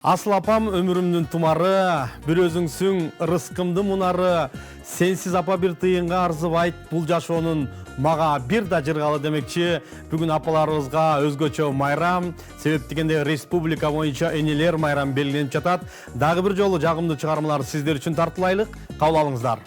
Асыл апам өмүрүмдүн тумары, бир өзүңсүң ырыскымды мунары, сенсиз апа бир тыйынга арзыбайт, бул жашоонун мага бир да жыргалы демекчи. Бүгүн апаларыбызга өзгөчө майрам, себеп дегенде республика боюнча энелер майрам белгиленип жатат. Дагы бир жолу жагымдуу чыгармалар сиздер үчүн тартуулайлык, кабыл алыңыздар.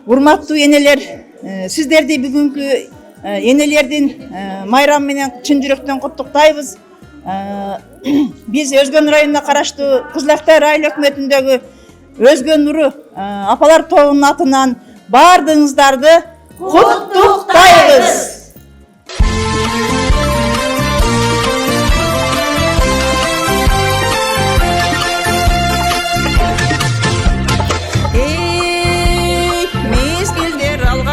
Урматтуу энелер, сиздерди бүгүнкү энелердин майрамы менен чын жүрөктөн куттуктайбыз. Биз Өзгөн районуна караштуу Кызыл Актай район өкмөтүндөгү Өзгөн Нуру апалар тобунун атынан баардыгыңыздарды куттуктайбыз.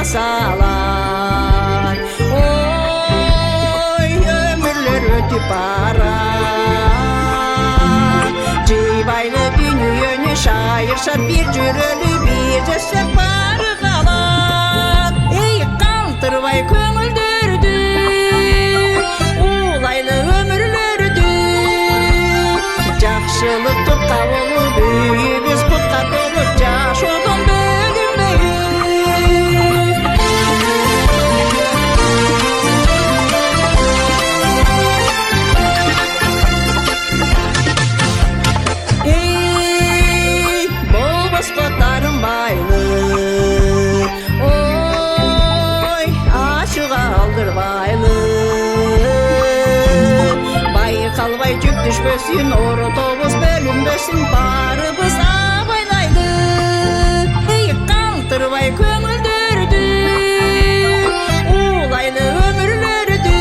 Салар, ой, ömürler ötüp barar. Cibайlı dünyönü şair bir cürölü bir cesek barı kalan. Ey kaldırvay köngüldürdü, ulaylı ömürlerdü. Жақшылық тұтқа болу büyübüz putqa dolu jaş odun bölünmeyi. Düşmesin, orotobus bölünmesin, barыбыз абайлайды. Ey kaldırvay köngüldürdü, улайлы ömürlerdü.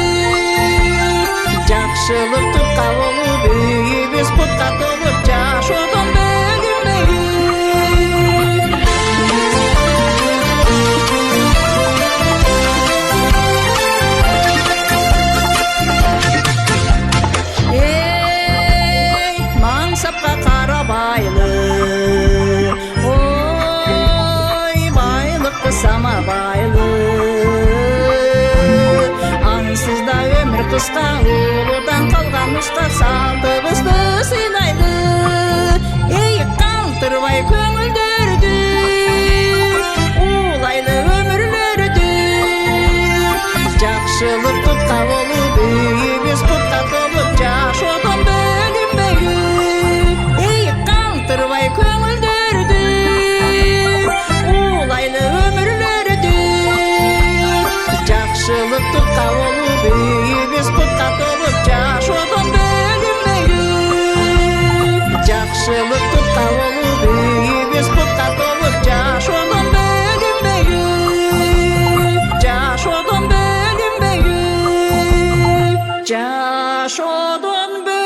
Жақшылық тұтқа болу büyüбüz putқа толып жаш odun bölünmeyi. Mansapqa qarabайлы, ой, байлықты самабайлы. Ансызда өмір қысқа, ұлыдан қалған нұсқа салтыбызды сыйлайды. Ей, қалтырбай көңілдерді, улайлы өмірлерді. Жақшылық тұтқа болу büyüбüz putқа толып жаш odun bölünmeyi. Kaldırvay köngüldürdü, ulaylı ömürlerdü. Жақшылық тұтқа болу büyübüz putқа толып жаш odun bölünmeyi. Жақшылық тұтқа болу büyübüz putқа толып жаш odun bölünmeyi. Жаш odun bölünmeyi. Жаш odun bölünmeyi.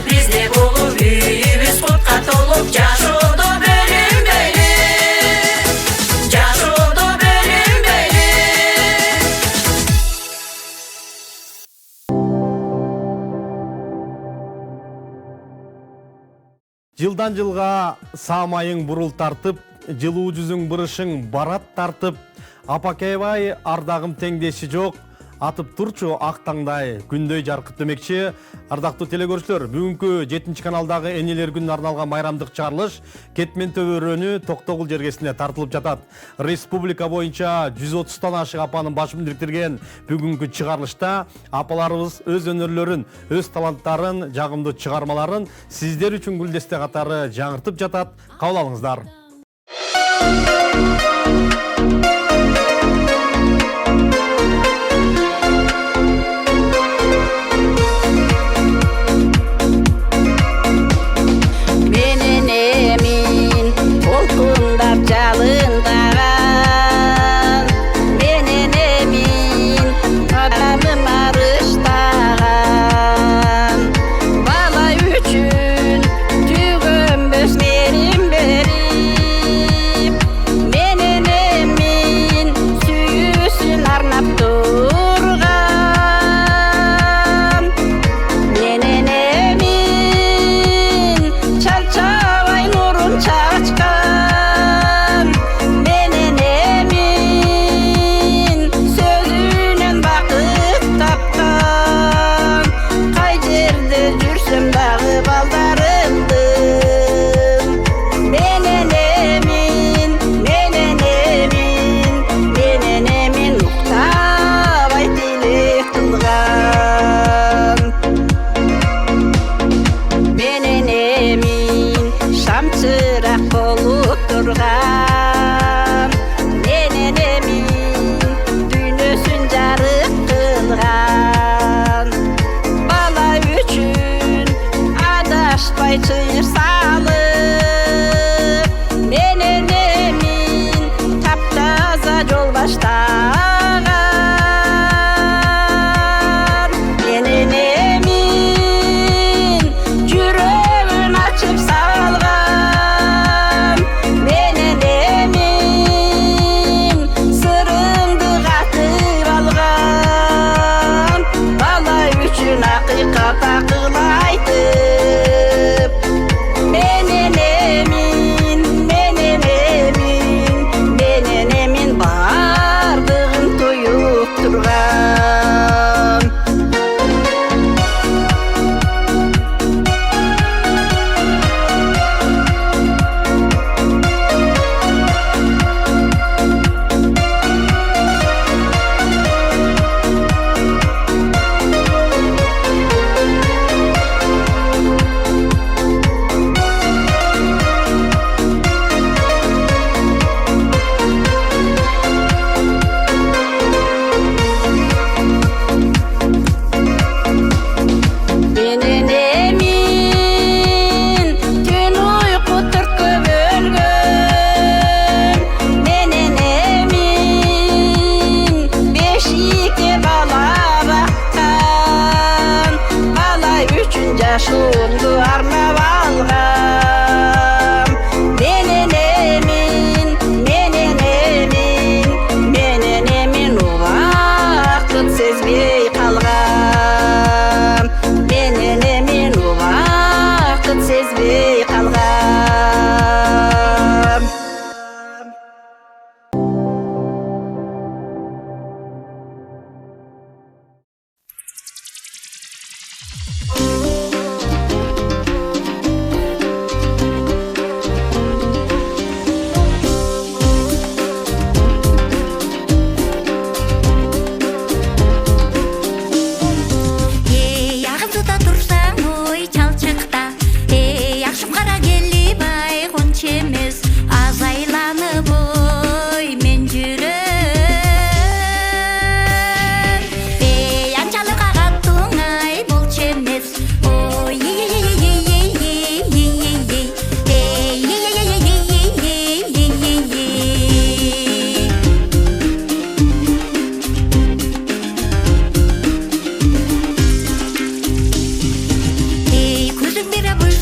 бизде болуп үйүбүз кутка толуп жашоодо бөлүнбөйлү жашоодо бөлүнбөйлү Жылдан жылга саамайың бурул тартып, жылуу жүзүң бырышың барат тартып, апакебай ардагым теңдеши жок, атып турчу ак таңдай күндөй жаркып демекчи. Ардактуу телекөрүүчүлөр, бүгүнкү 7 каналдагы энелер күнүнө арналган майрамдык чыгарылыш Кетмен Төбөрөнү Токтогул жергесине тартылып жатат. Республика боюнча 130тан ашык апанын башын бириктирген бүгүнкү чыгарылышта апаларыбыз өз өнөрлөрүн, өз таланттарын, жагымдуу чыгармаларын сиздер үчүн гүлдесте катары жаңыртып жатат. Кабыл алыңыздар. Жалындаған менен эмин адамым арыштаган бала үчүн түгөнбөс мерим берип менен эмин сүйүүсүн арнап турган менен эмин чалчабай нурун чачкан Çığır salıp menen emin taptaza yol başlagan menen emin yüreğin açıp salgan menen emin sırındı katıp algan bala üçün hakikat akılaydı yaşımdı arnab algam menen emin ubakıt sezbey kalgam menen emin ubakıt sezbey kalgam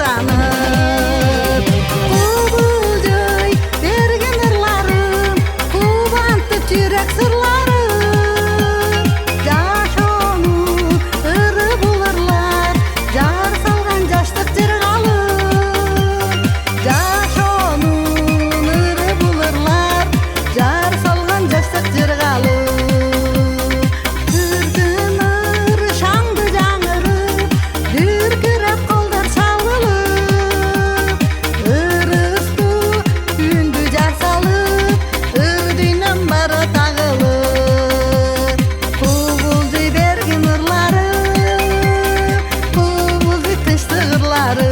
sanıp Kubulday bergen ırlarım Kubantып жүрек sırlarım Jaşonu ırı bulurlar Jar salgan jaştık jırgalım Jaşonun ırı bulurlar Jar salgan jaştık jırgalım Kırdınır şangı жаңырып Дүркіреп қолдар салылып Ырысты үнді жар салып Үрдейнен бары тағылып Құбылды берген ұрлары Құбылды тышты ғырлары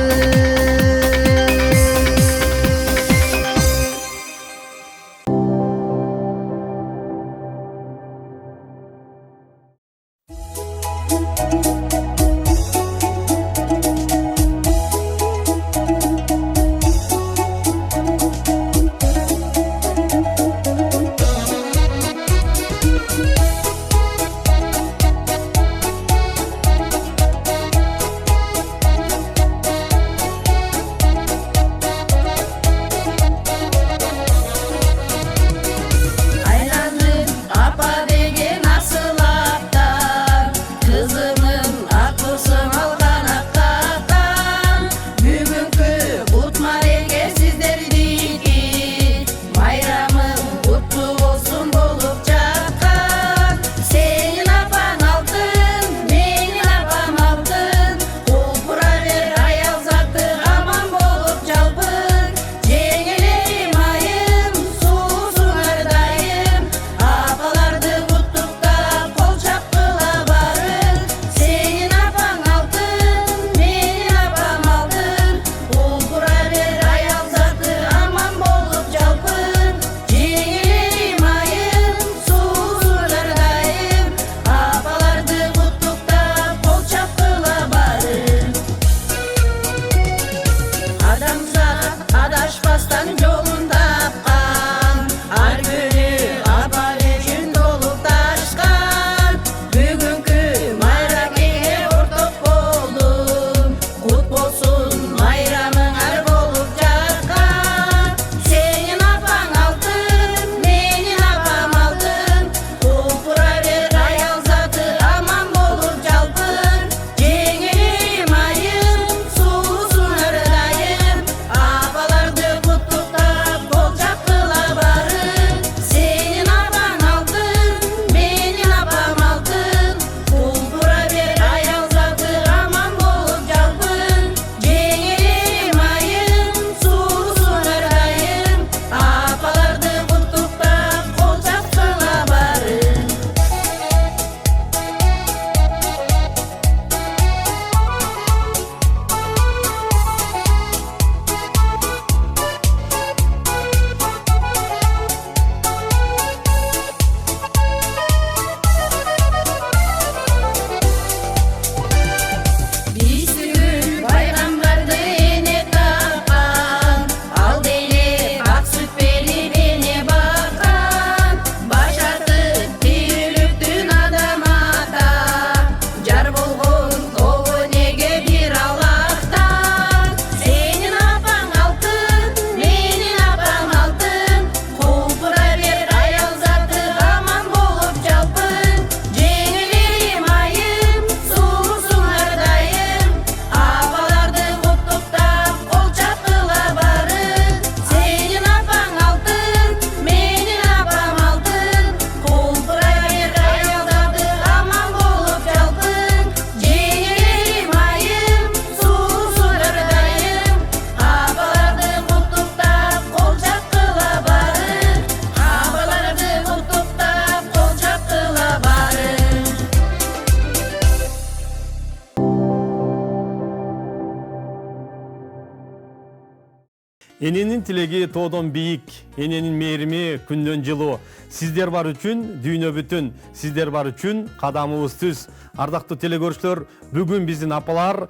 Эненин тилеги тоодон бийик, эненин мээрими күндөн жылуу. Сиздер бар үчүн дүйнө бүтүн, сиздер бар үчүн кадамыбыз түз. Ардактуу телекөрүүчүлөр, бүгүн биздин апалар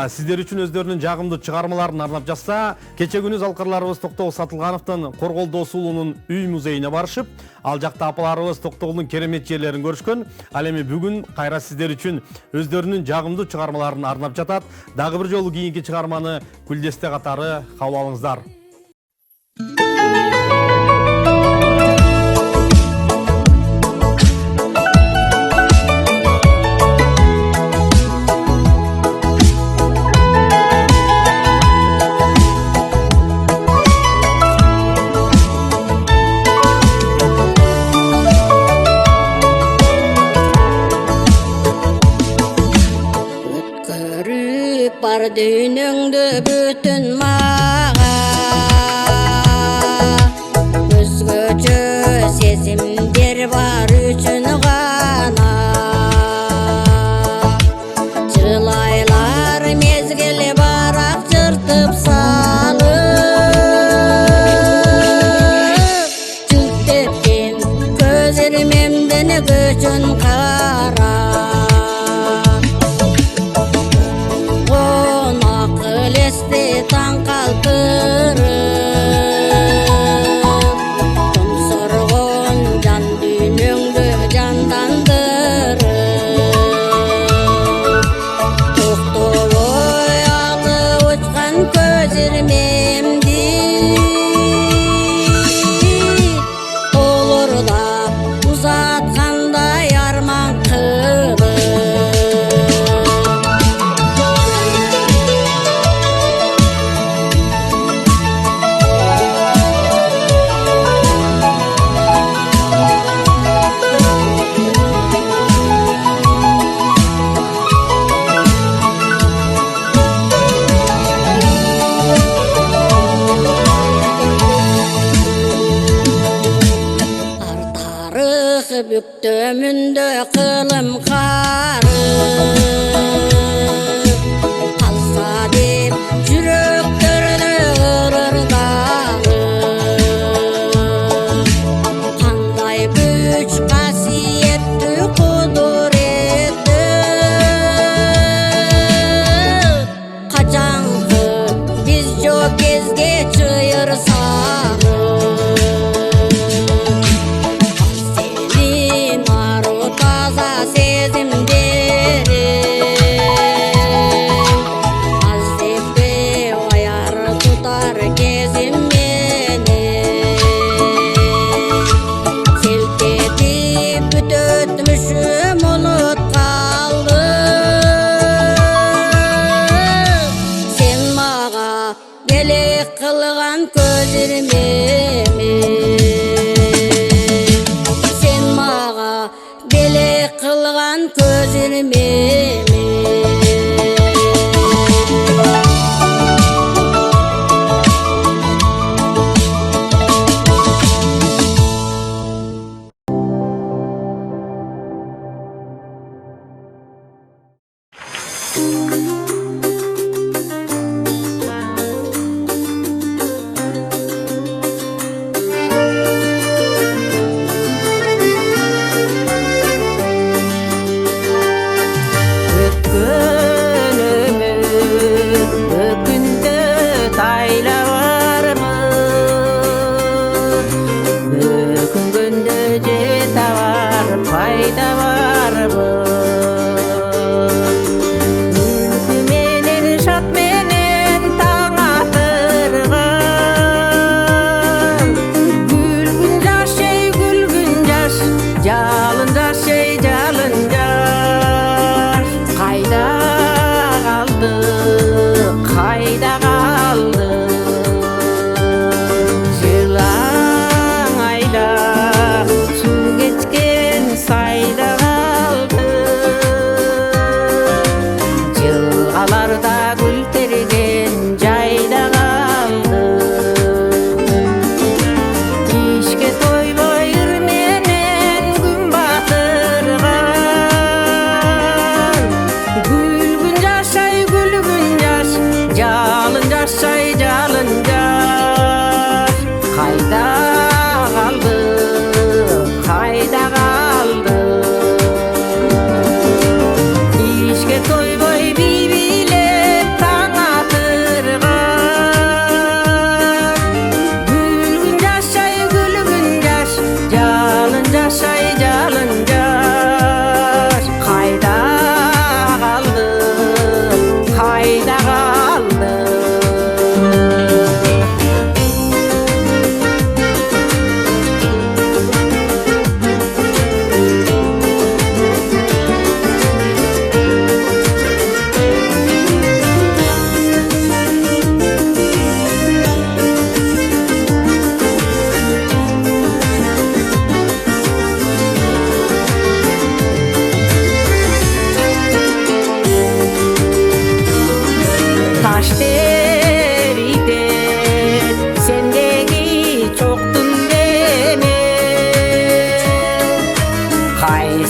сиздер үчүн өздөрүнүн жагымдуу чыгармаларын арнап жатса, кече күнү залкарларыбыз Токтогул Сатылгановдун Коргол Досуулунун үй музейине барышып, ал жакта апаларыбыз Токтогулдун керемет жерлерин көрүшкөн. Ал эми бүгүн кайра сиздер үчүн өздөрүнүн жагымдуу чыгармаларын арнап жатат. Дагы бир жолу кийинки чыгарманы Күлдесте катары кабыл алыңыздар. Өткөрүп бар дүйнөңдү бүтүн мага, өзгөчө сезимдер бар үчүн гана. Жылайлар мезгил барак жыртып салып, жылт эткен көз ирмемден көчүн кара. Таң калтырып, томсоргон жан дүйнөңдү жандандырып, токтобой алып учкан көз ирмемди олорда узаткандай арман кылып. Бүктөмүндө кылым карып, калса деп жүрөктөрдө ырырдагы. Кандай күч касиеттүү кудуретті, качанкы биз жок кезге чыйырсагы. Сезимдери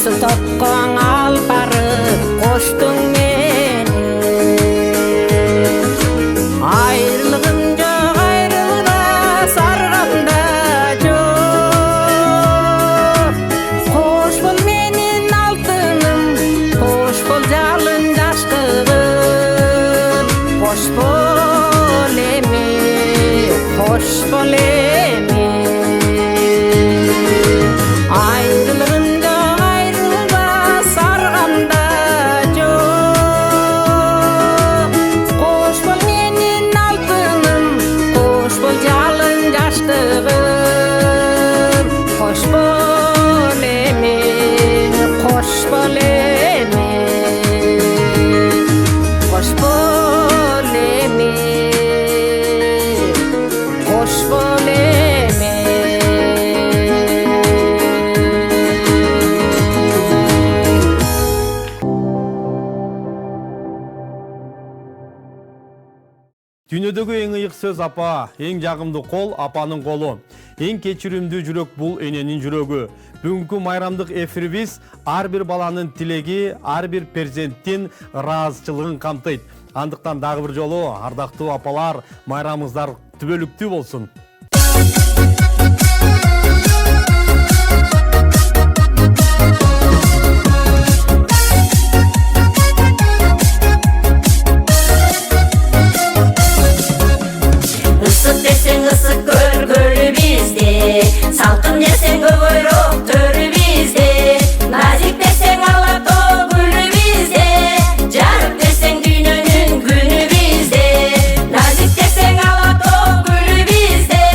Su topqoň al barıp koşdun meni. Ayrılığım jok, ayrılıda sargamda jok. Hoş bol menin altynym, hoş bol jalyn jaştygym. Hoş bol emi, hoş bol emi. Ayrılığım jok, ayrılıda sargamda jok. Hoş bol menin altynym, hoş bol jalyn jaştygym. Hoş bol emi, hoş bol emi. Hoş bol emi, hoş bol emi. Dünyadагы эң ыйык сөз апа, эң жагымды кол апанын колу. Эң кечиримдүү жүрөк бул эненин жүрөгү. Бүгүнкү майрамдык эфирибиз ар бир баланын тилеги, ар бир перзенттин ыраазычылыгын камтыйт. Андыктан дагы бир жолу ардактуу апалар, майрамыңыздар түбөлүктүү болсун. Isık desen ısık görgülü bizde, salkım desen kovuyruk törü bizde, nazik desen alato gülü bizde, jarık desen dünyanın günü bizde, nazik desen alato gülü bizde,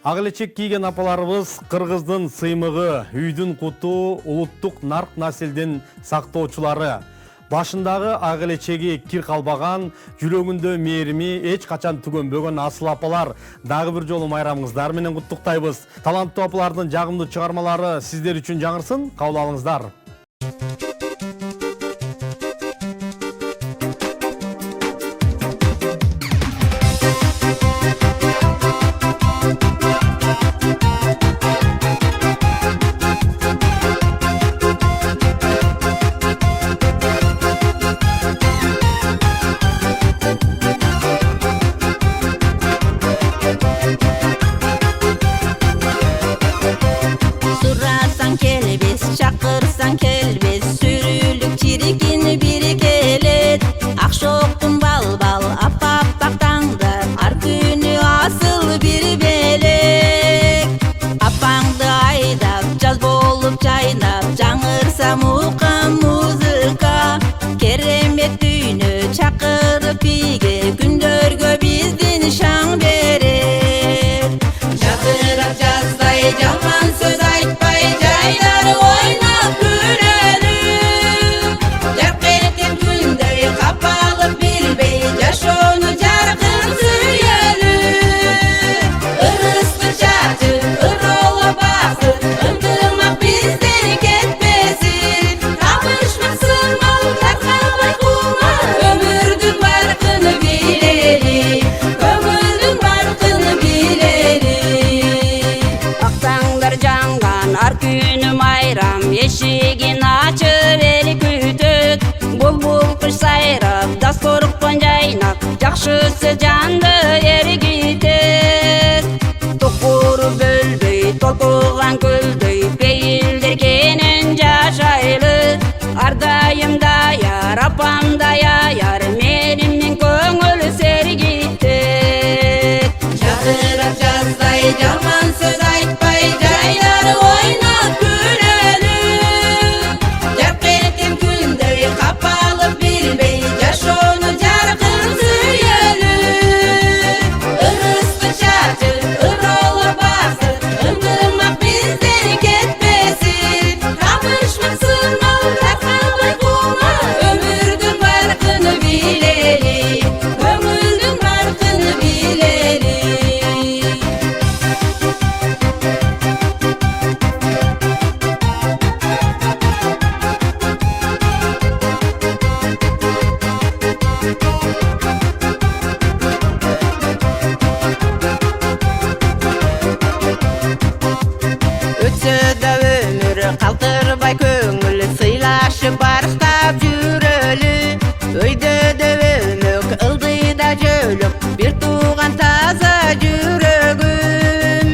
Ак элечек кийген апаларыбыз Кыргыздын сыймыгы, үйдүн куту, улуттук нарк населдин сактоочулары. Башындагы ак элечеги кир калбаган, жүрөгүндө мээрими эч качан түгөнбөгөн асыл апалар. Дагы бир жолу майрамыңыздар менен куттуктайбыз. Таланттуу апалардын жагымдуу чыгармалары сиздер үчүн жаңырсын, кабыл алыңыздар. Surasan kelbes, çakırsan kelbes, sürülük çirkin biri gelet. Akşoktun bal bal, ap tanglar, ar günü asıl bir belek. Apangdı aydap, caz bolup çaynap, жаңырса muqam muzika. Keremet düğünü çakırıp pige, gündörgö bizdin şan verer. Çakırap jazday, jaman söz aytpay, jaylar oynap gülerim. Jark ettim gündöy, kapalıp bilbey, jaşonu jarkın süyelim. Irıstı çarçı, ırolo bası, ıntırmak bizden ketmesin. Kapışmak sırmal, takmabay kuma, ömürdün barkını bilelim. Ömürdün barkını bilelim. Aktanglar jangan, ar günüm ayram, eşigin açıp eli kütüt. Bul kış sayrap, dastorukpan jaynap, jakşысы jandı eri gitet. Tokuru bölböy, tolkuğan köldöy, beyildir kenen jaşaylı. Ardayım da yar, apam da yar, menimnin köngülü seri gitet. Çakırap jazday, jaman söz aytpay, jaylar oynap gülelim. Jark ettim gündöy, kapalıp bilbey, jaşonu jarkın süyelim. Irıstı çarçı, ırolo bası, ıntırmak bizden ketmesin. Kapışmak sırmal, takmabay kuma, ömürdün barkını bilelim. Ömürdün barkını bilelim. Ötse de ömür, kaltırbay köngül, sıylaşıp barıştap jürölü. Öyde de ömük, ıldı da jölük, bir tuğan taza jürögüm.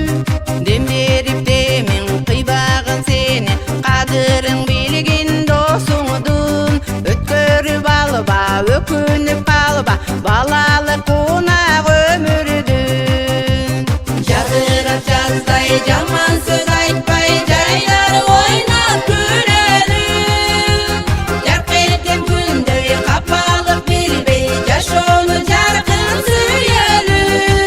Dem berip demin, kıybağın seni, kadırın bilgin dosuңdun. Ötkörüp alba, ökünüp kalba, balalık kunaq ömürdün. Çakırap jazday, jaman söz aytpay, jaylar oynap gülelim. Jark ettim gündöy, kapalıp bilbey, jaşonu jarkın süyelim.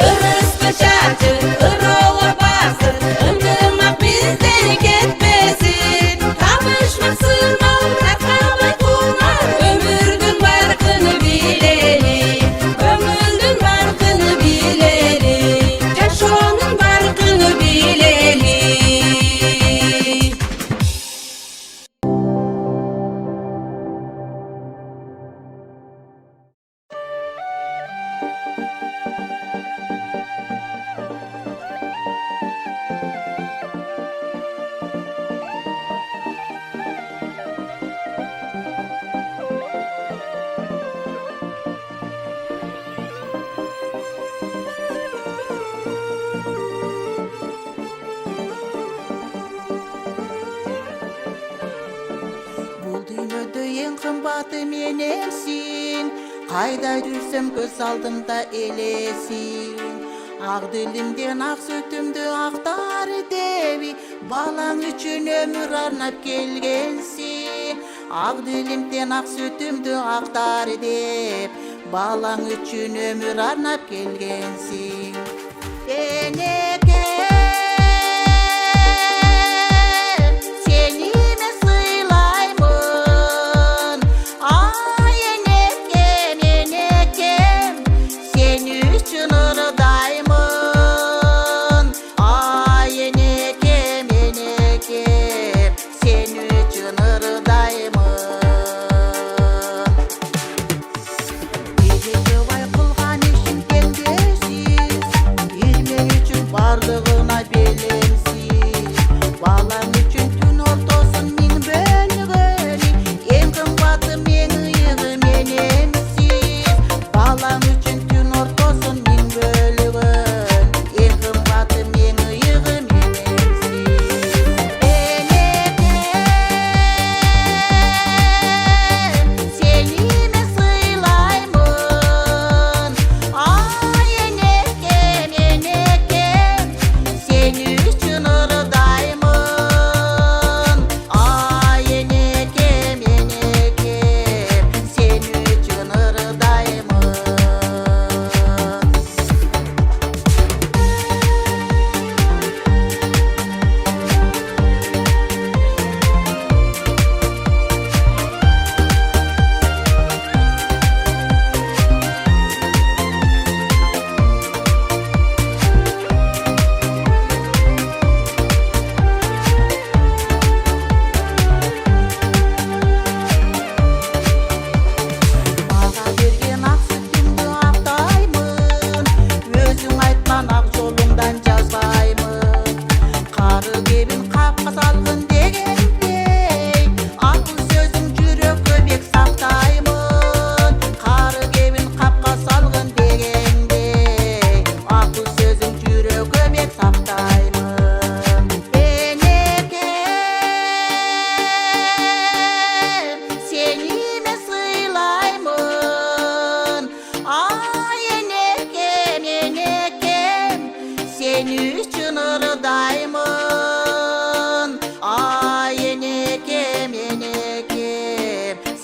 Irıstı çarçı, ırolo bası, ıntırmak bizden ketmesin. Kapışmak sırmal, takmabay kuma, ömürdün barkını bilelim. Ömürdün barkını bilelim. Jaşonun barkını bilelim. Бұл дүйнөдө ең кымбаты мененсиң, кайда жүрсөм көз алдымда элесиң. Ак дилимден ак сүтүмдү актар деби, балаң үчүн өмүр арнап келгенсиң. Ак диlimden ак sütümdü aktar деп, балаң үчүн өмүр арнап келгенсиң.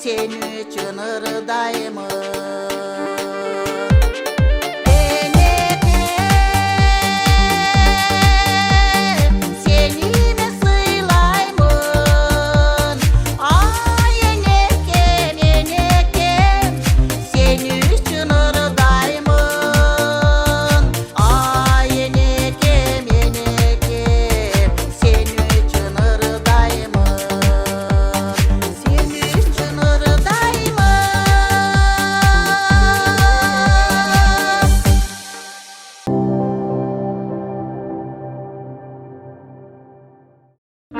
sen üçün ırıdayımın. Seni mi sıylaymın? Ay enekem, enekem, sen üçün ırıdayımın. Ay enekem, enekem, sen üçün ırıdayımın. Sen üçün ırıdayımın.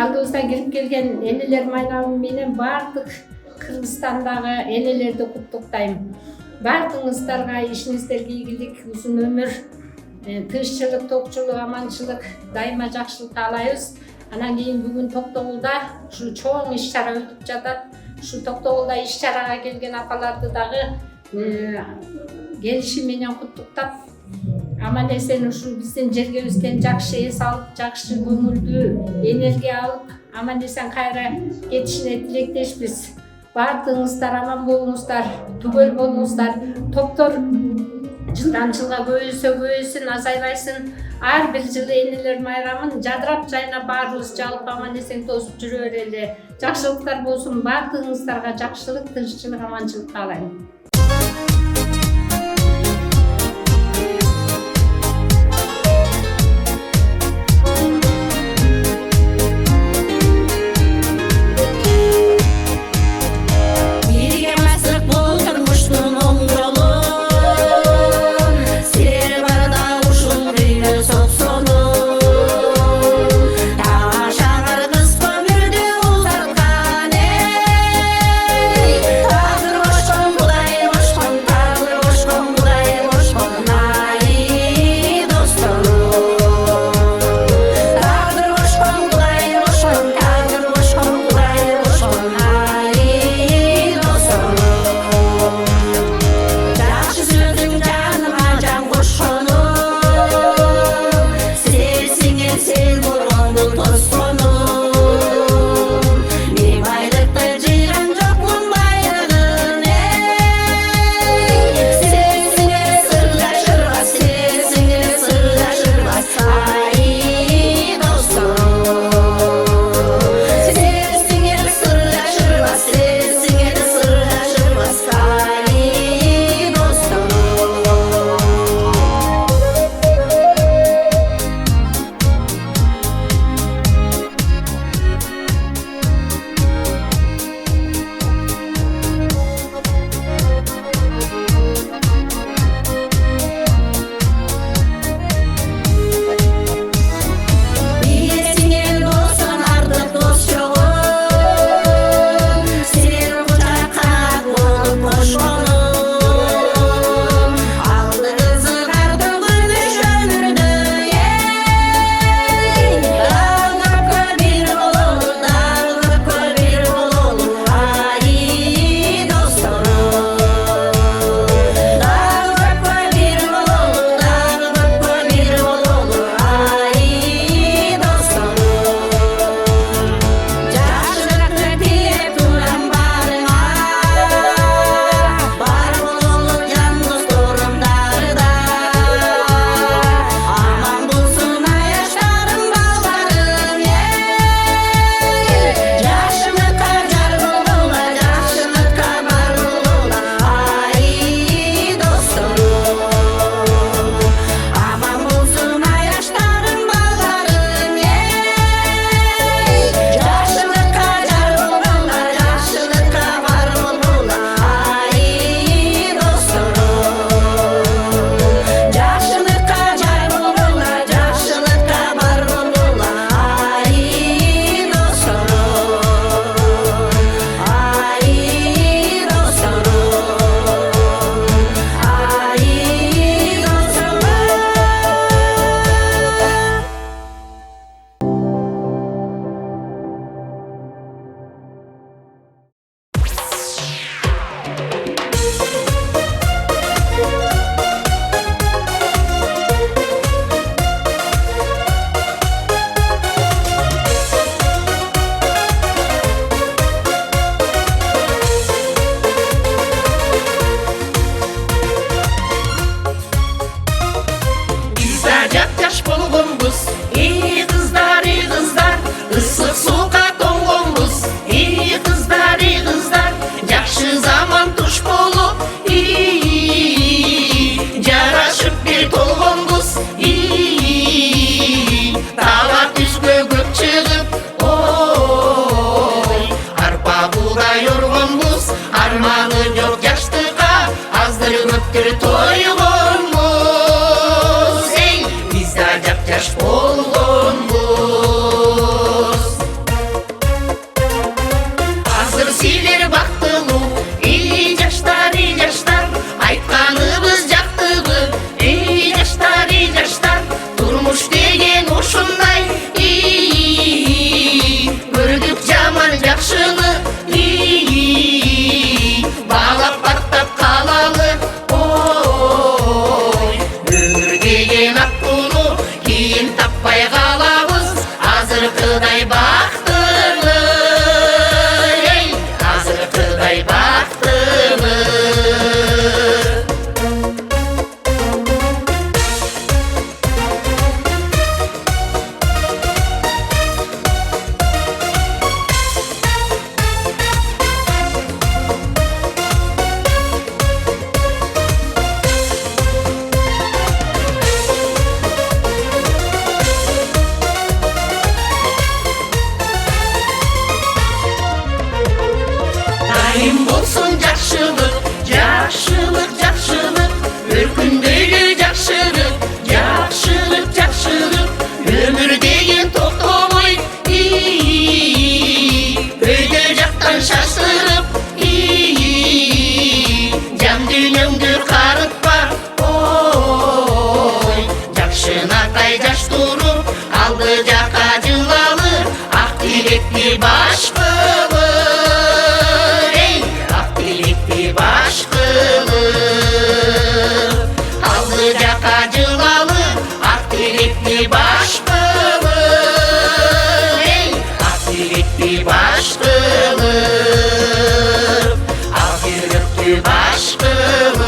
Алдыбызда кирип келген энелер майрамы менен баардык Кыргызстандагы энелерди куттуктайм. Баардыгыңыздарга ишиңиздерге ийгилик, узун өмүр, тынччылык, токчулук, аманчылык, дайыма жакшылык каалайбыз. Анан кийин бүгүн Токтогулда ушу чоң иш-чара өтүп жатат. Ушу Токтогулда иш-чарага келген апаларды дагы келиши менен куттуктап, аман эсен ушул биздин жергебизден жакшы эс алып, жакшы көңүлдүү энергия алып, аман эсен кайра кетишине тилектешпиз. Баардыгыңыздар аман болуңуздар, түгөл болуңуздар. Топтор жылдан жылга көбөйсүн, азайбайсın. Ар бир жылы энелер майрамын жадырап жайнап баарыбыз жалып аман эсен тосуп жүрө берели. Жакшылыктар болсун, баардыгыңыздарга жакшылык, тынччылык, аманчылык каалайм. Birге масық бұл тұрмыштың оң жолын, сілер барда ұшыл күйі соқсонын. Таға шағыр қысқы өмірде ұзартқан ей, тағдыр қошқан бұлай заманы жоқ жаштыққа аздыр көптір тойғанбыз ей біз да жап-жаш болғанбыз азыр силер бактылуу ей жаштар айтканыбыз жактыбы ей жаштар турмуш деген ушундай көрдүк жаман жакшыны баалап бактап калалы ой өмүр деген акууну кийин таппай калабыз азыркыдай бактылы эй азыркыдай бактылы дайым болсун жакшылык өркүндөйлү жакшылык өмүр деген токтомой өйдө жактан шашырып жан дүйнөңдү карытпа ой жакшынакай жаш туруп алды жака жылалы ак тилекти баш кылып эй ак тилекти баш кылып алды жака жылалы ак тилекти баш кылып эй ак тилекти баш кылып ак тилекти баш кылып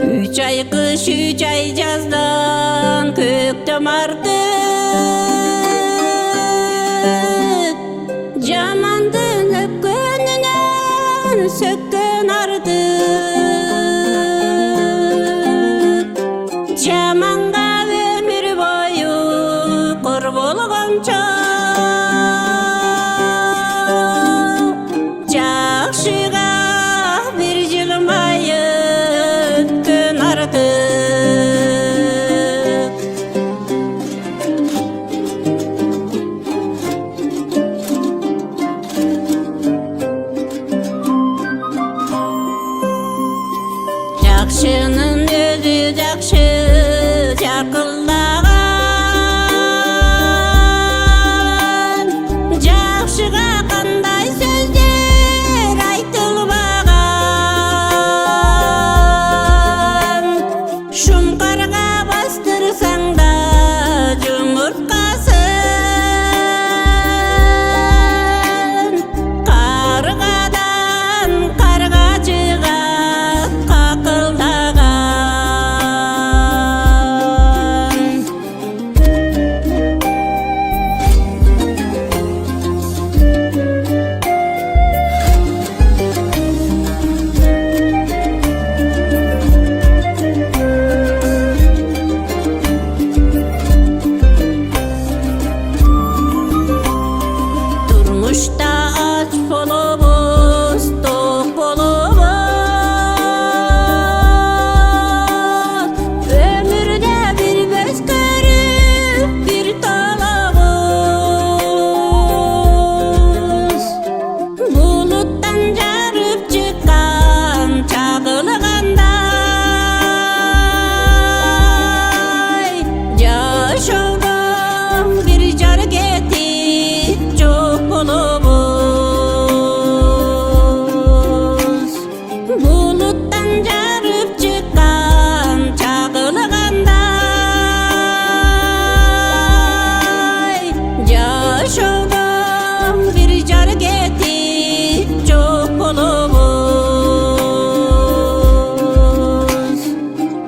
Üç ay kış, 3 ay жаздан көктем артык жамандын өпкөнүнөн сөккөн артык жаманга өмүр бою кор болгончо жакшыга бир жылмай өткөн артык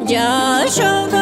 жашоодо